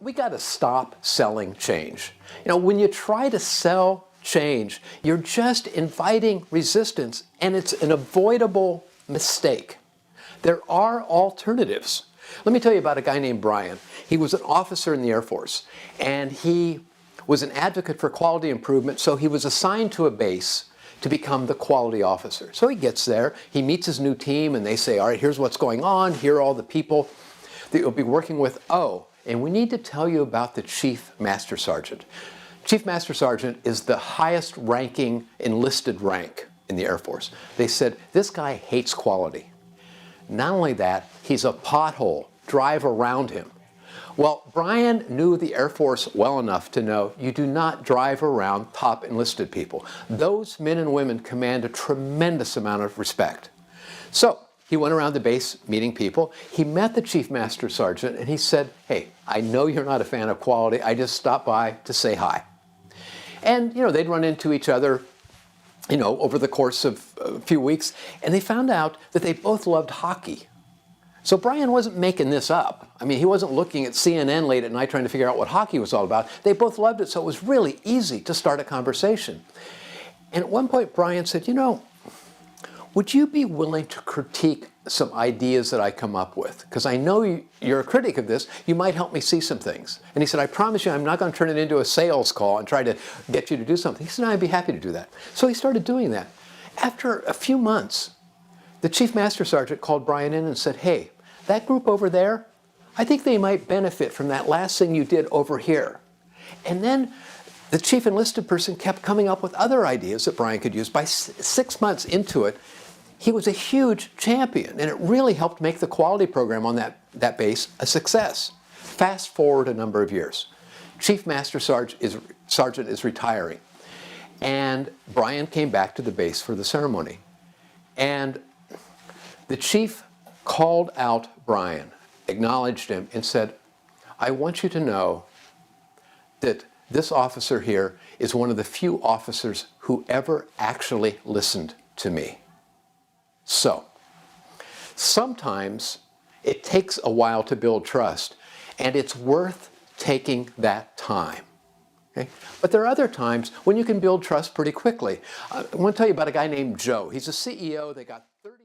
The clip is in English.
We got to stop selling change. You know, when you try to sell change, you're just inviting resistance, and it's an avoidable mistake. There are alternatives. Let me tell you about a guy named Brian. He was an officer in the Air Force, and he was an advocate for quality improvement, so he was assigned to a base to become the quality officer. So he gets there, he meets his new team, and they say, all right, here's what's going on, here are all the people that you'll be working with. Oh, and we need to tell you about the Chief Master Sergeant. Chief Master Sergeant is the highest ranking enlisted rank in the Air Force. They said, this guy hates quality. Not only that, he's a pothole. Drive around him. Well, Brian knew the Air Force well enough to know you do not drive around top enlisted people. Those men and women command a tremendous amount of respect. So he went around the base meeting people. He met the Chief Master Sergeant and he said, hey, I know you're not a fan of quality. I just stopped by to say hi. And, you know, they'd run into each other, you know, over the course of a few weeks, and they found out that they both loved hockey. So Brian wasn't making this up. I mean, he wasn't looking at CNN late at night trying to figure out what hockey was all about. They both loved it, so it was really easy to start a conversation. And at one point, Brian said, you know, would you be willing to critique some ideas that I come up with? Because I know you're a critic of this. You might help me see some things. And he said, I promise you, I'm not going to turn it into a sales call and try to get you to do something. He said, no, I'd be happy to do that. So he started doing that. After a few months, the Chief Master Sergeant called Brian in and said, hey, that group over there, I think they might benefit from that last thing you did over here. And then the chief enlisted person kept coming up with other ideas that Brian could use. By 6 months into it, he was a huge champion, and it really helped make the quality program on that base a success. Fast forward a number of years. Chief Master Sergeant is retiring, and Brian came back to the base for the ceremony. And the chief called out Brian, acknowledged him, and said, I want you to know that this officer here is one of the few officers who ever actually listened to me. So, sometimes it takes a while to build trust, and it's worth taking that time. Okay? But there are other times when you can build trust pretty quickly. I want to tell you about a guy named Joe. He's a CEO. They got 30